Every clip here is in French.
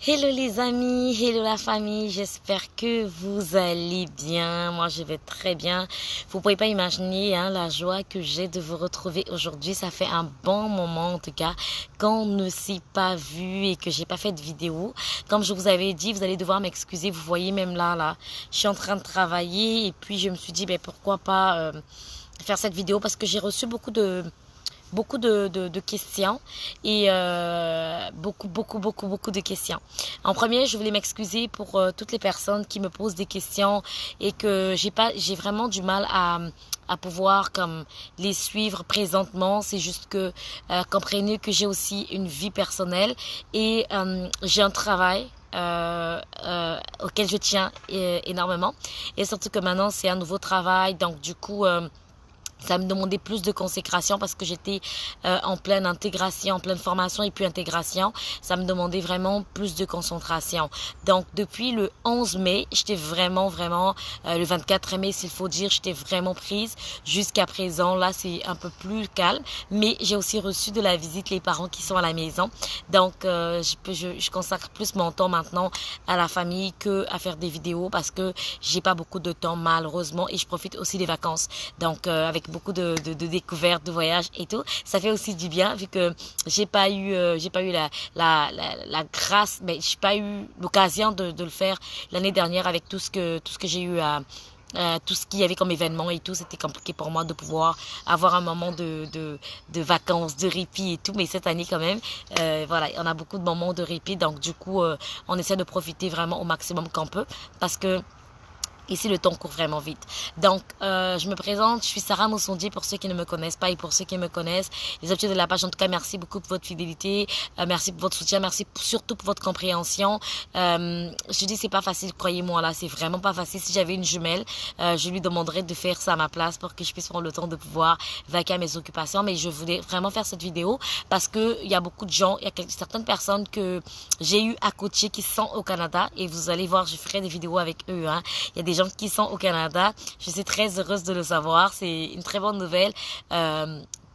Hello les amis, hello la famille, j'espère que vous allez bien. Moi je vais très bien. Vous pouvez pas imaginer la joie que j'ai de vous retrouver aujourd'hui. Ça fait un bon moment en tout cas qu'on ne s'est pas vu et que j'ai pas fait de vidéo. Comme je vous avais dit, vous allez devoir m'excuser. Vous voyez même là, je suis en train de travailler et puis je me suis dit pourquoi pas faire cette vidéo parce que j'ai reçu beaucoup de questions et beaucoup de questions. En premier, je voulais m'excuser pour toutes les personnes qui me posent des questions et que j'ai vraiment du mal à pouvoir comme les suivre présentement. C'est juste que comprenez que j'ai aussi une vie personnelle et j'ai un travail auquel je tiens énormément et surtout que maintenant c'est un nouveau travail, donc du coup ça me demandait plus de consécration parce que j'étais en pleine intégration, en pleine formation et puis intégration. Ça me demandait vraiment plus de concentration. Donc, depuis le 11 mai, j'étais vraiment, le 24 mai, s'il faut dire, j'étais vraiment prise. Jusqu'à présent, là, c'est un peu plus calme. Mais j'ai aussi reçu de la visite les parents qui sont à la maison. Donc, je consacre plus mon temps maintenant à la famille que à faire des vidéos parce que j'ai pas beaucoup de temps, malheureusement. Et je profite aussi des vacances. Donc, avec beaucoup de découvertes, de voyages et tout. Ça fait aussi du bien vu que j'ai pas eu la grâce, mais j'ai pas eu l'occasion de le faire l'année dernière avec tout ce que j'ai eu à tout ce qu'il y avait comme événement et tout, c'était compliqué pour moi de pouvoir avoir un moment de vacances, de répit et tout. Mais cette année quand même, voilà, on a beaucoup de moments de répit. Donc du coup, on essaie de profiter vraiment au maximum qu'on peut parce que ici, le temps court vraiment vite. Donc, je me présente, je suis Sarah Moussondier pour ceux qui ne me connaissent pas et pour ceux qui me connaissent. Les habitués de la page, en tout cas, merci beaucoup pour votre fidélité, merci pour votre soutien, merci surtout pour votre compréhension. Je dis, c'est pas facile, croyez-moi, là, c'est vraiment pas facile. Si j'avais une jumelle, je lui demanderais de faire ça à ma place pour que je puisse prendre le temps de pouvoir vaquer à mes occupations. Mais je voulais vraiment faire cette vidéo parce que il y a beaucoup de gens, il y a certaines personnes que j'ai eu à coacher qui sont au Canada et vous allez voir, je ferai des vidéos avec eux. Il y a des gens qui sont au Canada. Je suis très heureuse de le savoir. C'est une très bonne nouvelle.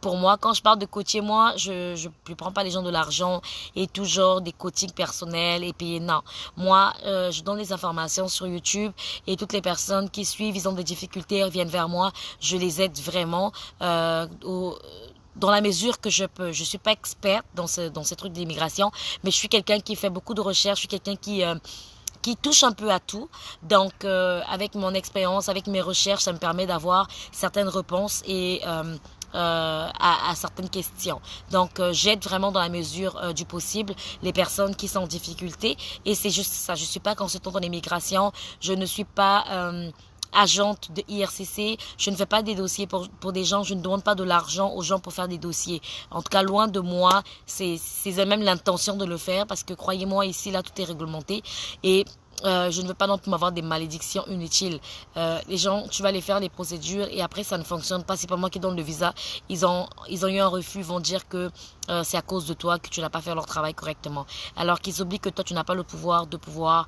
Pour moi, quand je parle de coacher, moi, je prends pas les gens de l'argent et toujours des coachings personnels et payés. Non. Moi, je donne les informations sur YouTube et toutes les personnes qui suivent, ils ont des difficultés, ils viennent vers moi. Je les aide vraiment, dans la mesure que je peux. Je suis pas experte dans ces trucs d'immigration, mais je suis quelqu'un qui fait beaucoup de recherches. Je suis quelqu'un qui touche un peu à tout. Donc, avec mon expérience, avec mes recherches, ça me permet d'avoir certaines réponses et à certaines questions. Donc, j'aide vraiment dans la mesure du possible les personnes qui sont en difficulté. Et c'est juste ça. Je suis pas consultante en immigration. Je ne suis pas agente de IRCC, je ne fais pas des dossiers pour des gens, je ne demande pas de l'argent aux gens pour faire des dossiers. En tout cas, loin de moi, c'est même l'intention de le faire parce que croyez-moi, ici, là, tout est réglementé et je ne veux pas non plus m'avoir des malédictions inutiles. Les gens, tu vas les faire les procédures et après ça ne fonctionne pas. C'est pas moi qui donne le visa. Ils ont eu un refus. Ils vont dire que c'est à cause de toi que tu n'as pas fait leur travail correctement. Alors qu'ils oublient que toi tu n'as pas le pouvoir de pouvoir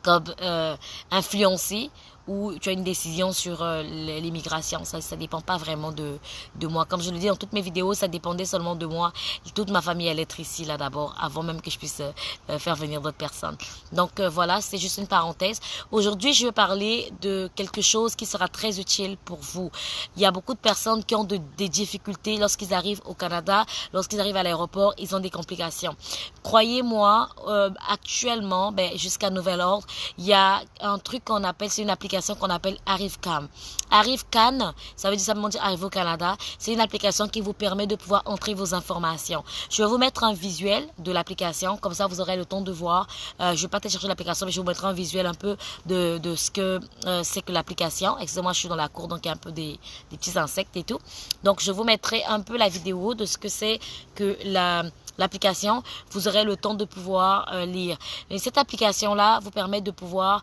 comme influencer ou tu as une décision sur l'immigration. Ça dépend pas vraiment de moi. Comme je le dis dans toutes mes vidéos, ça dépendait seulement de moi. Toute ma famille allait être ici là d'abord, avant même que je puisse faire venir d'autres personnes. Donc voilà, c'est juste une parenthèse. Aujourd'hui, je vais parler de quelque chose qui sera très utile pour vous. Il y a beaucoup de personnes qui ont des difficultés lorsqu'ils arrivent au Canada, lorsqu'ils arrivent à l'aéroport, ils ont des complications. Croyez-moi, actuellement, jusqu'à nouvel ordre, il y a un truc qu'on appelle, c'est une application qu'on appelle ArriveCan. ArriveCan, ça veut dire simplement dire Arrive au Canada. C'est une application qui vous permet de pouvoir entrer vos informations. Je vais vous mettre un visuel de l'application, comme ça vous aurez le temps de voir. Je ne vais pas télécharger l'application, mais je vais vous mettre un visuel un peu de ce que c'est que l'application. Excusez-moi, je suis dans la cour, donc il y a un peu des petits insectes et tout. Donc je vous mettrai un peu la vidéo de ce que c'est que l'application, vous aurez le temps de pouvoir lire. Et cette application-là vous permet de pouvoir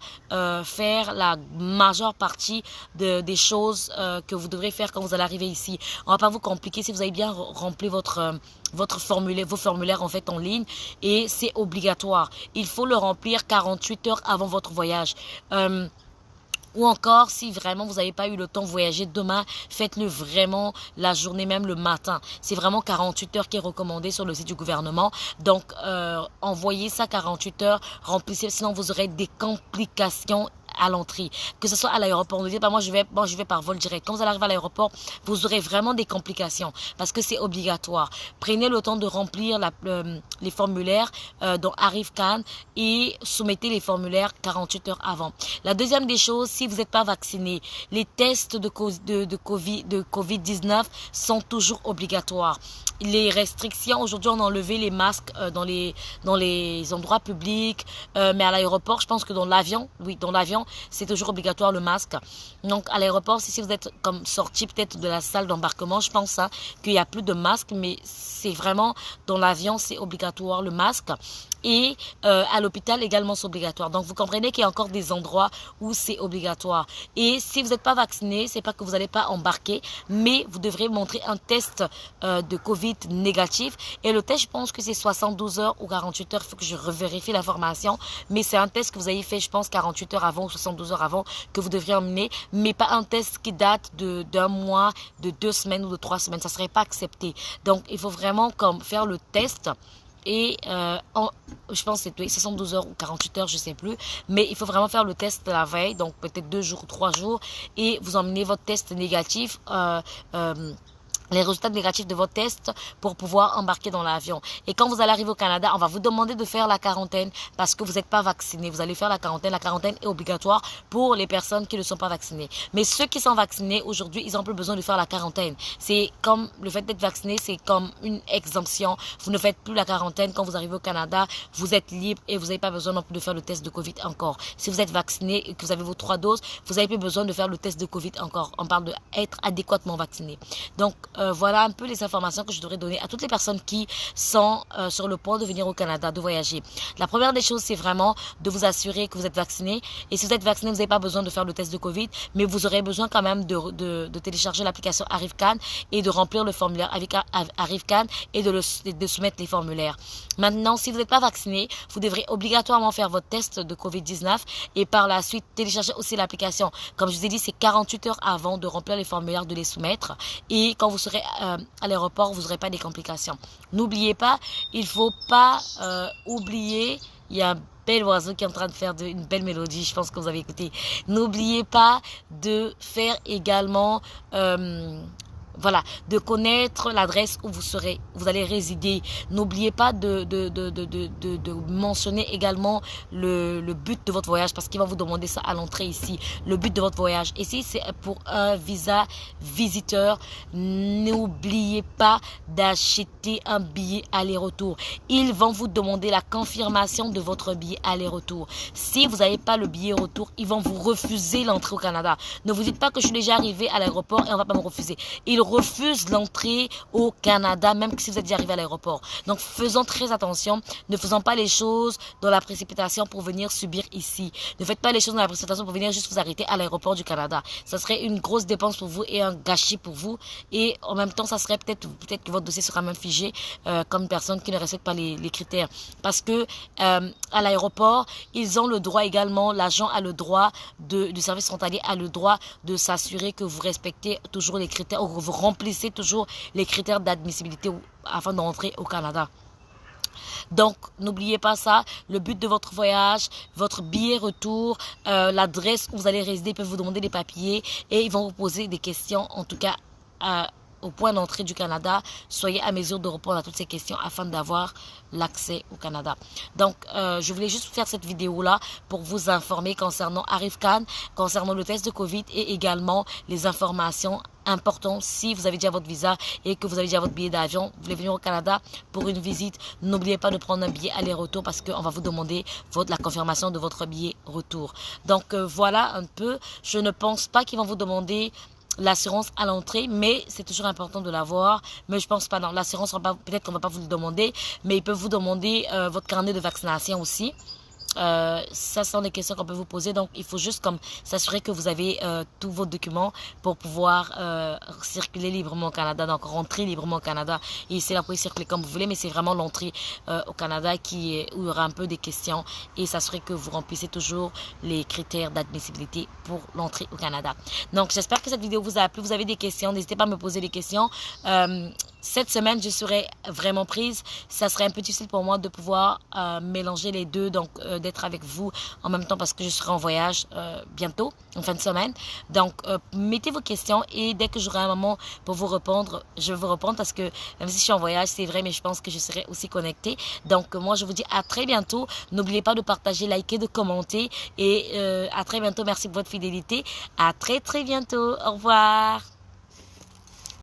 faire la majeure partie des choses que vous devrez faire quand vous allez arriver ici. On va pas vous compliquer si vous avez bien rempli votre formulaire, vos formulaires en fait en ligne et c'est obligatoire. Il faut le remplir 48 heures avant votre voyage. Ou encore, si vraiment vous n'avez pas eu le temps de voyager demain, faites-le vraiment la journée même, le matin. C'est vraiment 48 heures qui est recommandé sur le site du gouvernement. Donc, envoyez ça 48 heures, remplissez, sinon vous aurez des complications à l'entrée, que ce soit à l'aéroport. Ne dites pas moi je vais par vol direct. Quand vous allez arriver à l'aéroport, vous aurez vraiment des complications parce que c'est obligatoire. Prenez le temps de remplir les formulaires dont arrive Cannes et soumettez les formulaires 48 heures avant. La deuxième des choses, si vous n'êtes pas vacciné, les tests de COVID-19 sont toujours obligatoires. Les restrictions, aujourd'hui on a enlevé les masques dans les endroits publics, mais à l'aéroport, je pense que dans l'avion, oui, dans l'avion, c'est toujours obligatoire le masque. Donc à l'aéroport, si vous êtes comme sorti peut-être de la salle d'embarquement, je pense qu'il n'y a plus de masque, mais c'est vraiment dans l'avion, c'est obligatoire le masque. Et à l'hôpital également c'est obligatoire. Donc vous comprenez qu'il y a encore des endroits où c'est obligatoire. Et si vous n'êtes pas vacciné, c'est pas que vous n'allez pas embarquer, mais vous devrez montrer un test de Covid négatif. Et le test, je pense que c'est 72 heures ou 48 heures. Il faut que je revérifie l'information. Mais c'est un test que vous avez fait, je pense, 48 heures avant ou 72 heures avant que vous devriez emmener. Mais pas un test qui date d'un mois, de 2 semaines ou de 3 semaines. Ça ne serait pas accepté. Donc il faut vraiment comme faire le test. Et je pense que c'est 72 heures ou 48 heures, je sais plus. Mais il faut vraiment faire le test la veille, donc peut-être 2 jours ou 3 jours. Et vous emmenez votre test négatif. Les résultats négatifs de votre test pour pouvoir embarquer dans l'avion. Et quand vous allez arriver au Canada, on va vous demander de faire la quarantaine parce que vous n'êtes pas vacciné. Vous allez faire la quarantaine. La quarantaine est obligatoire pour les personnes qui ne sont pas vaccinées. Mais ceux qui sont vaccinés, aujourd'hui, ils n'ont plus besoin de faire la quarantaine. C'est comme le fait d'être vacciné, c'est comme une exemption. Vous ne faites plus la quarantaine quand vous arrivez au Canada. Vous êtes libre et vous n'avez pas besoin non plus de faire le test de Covid encore. Si vous êtes vacciné et que vous avez vos 3 doses, vous n'avez plus besoin de faire le test de Covid encore. On parle d'être adéquatement vacciné. Donc, voilà un peu les informations que je devrais donner à toutes les personnes qui sont sur le point de venir au Canada, de voyager. La première des choses, c'est vraiment de vous assurer que vous êtes vacciné. Et si vous êtes vacciné, vous n'avez pas besoin de faire le test de Covid, mais vous aurez besoin quand même de télécharger l'application ArriveCan et de remplir le formulaire avec ArriveCan et de soumettre les formulaires. Maintenant, si vous n'êtes pas vacciné, vous devrez obligatoirement faire votre test de COVID-19 et par la suite télécharger aussi l'application. Comme je vous ai dit, c'est 48 heures avant de remplir les formulaires, de les soumettre. Et quand vous serez à l'aéroport, vous n'aurez pas des complications. N'oubliez pas, il ne faut pas oublier, il y a un bel oiseau qui est en train de faire une belle mélodie, je pense que vous avez écouté. N'oubliez pas de faire également... voilà, de connaître l'adresse où vous allez résider. N'oubliez pas de mentionner également le but de votre voyage parce qu'il va vous demander ça à l'entrée ici. Le but de votre voyage. Ici, c'est pour un visa visiteur. N'oubliez pas d'acheter un billet aller-retour. Ils vont vous demander la confirmation de votre billet aller-retour. Si vous n'avez pas le billet retour, ils vont vous refuser l'entrée au Canada. Ne vous dites pas que je suis déjà arrivé à l'aéroport et on va pas me refuser. Ils refusent l'entrée au Canada, même si vous êtes déjà arrivé à l'aéroport. Donc, faisons très attention. Ne faisons pas les choses dans la précipitation pour venir subir ici. Ne faites pas les choses dans la précipitation pour venir juste vous arrêter à l'aéroport du Canada. Ça serait une grosse dépense pour vous et un gâchis pour vous. Et en même temps, ça serait peut-être que votre dossier sera même figé comme une personne qui ne respecte pas les critères. Parce que à l'aéroport, ils ont le droit également, l'agent a le droit du service frontalier a le droit de s'assurer que vous respectez toujours les critères, ou que vous remplissez toujours les critères d'admissibilité afin d'entrer au Canada. Donc, n'oubliez pas ça, le but de votre voyage, votre billet retour, l'adresse où vous allez résider, ils peuvent vous demander des papiers et ils vont vous poser des questions, en tout cas au point d'entrée du Canada. Soyez à mesure de répondre à toutes ces questions afin d'avoir l'accès au Canada. Donc, je voulais juste faire cette vidéo-là pour vous informer concernant ArriveCan, concernant le test de Covid et également les informations importantes. Si vous avez déjà votre visa et que vous avez déjà votre billet d'avion, vous voulez venir au Canada pour une visite, n'oubliez pas de prendre un billet aller-retour parce qu'on va vous demander la confirmation de votre billet retour. Donc, voilà un peu. Je ne pense pas qu'ils vont vous demander l'assurance à l'entrée, mais c'est toujours important de l'avoir. Mais je pense pas, non, l'assurance, peut-être qu'on va pas vous le demander, mais ils peuvent vous demander votre carnet de vaccination aussi. Ça sont des questions qu'on peut vous poser. Donc, il faut juste comme s'assurer que vous avez tous vos documents pour pouvoir circuler librement au Canada. Donc, rentrer librement au Canada. Et ici, là, vous pouvez circuler comme vous voulez, mais c'est vraiment l'entrée au Canada où il y aura un peu des questions et s'assurer que vous remplissez toujours les critères d'admissibilité pour l'entrée au Canada. Donc, j'espère que cette vidéo vous a plu. Vous avez des questions, n'hésitez pas à me poser des questions. Cette semaine, je serai vraiment prise. Ça serait un peu difficile pour moi de pouvoir mélanger les deux, donc d'être avec vous en même temps parce que je serai en voyage bientôt, en fin de semaine. Donc, mettez vos questions et dès que j'aurai un moment pour vous répondre, je vais vous répondre parce que même si je suis en voyage, c'est vrai, mais je pense que je serai aussi connectée. Donc, moi, je vous dis à très bientôt. N'oubliez pas de partager, liker, de commenter et à très bientôt. Merci pour votre fidélité. À très, très bientôt. Au revoir.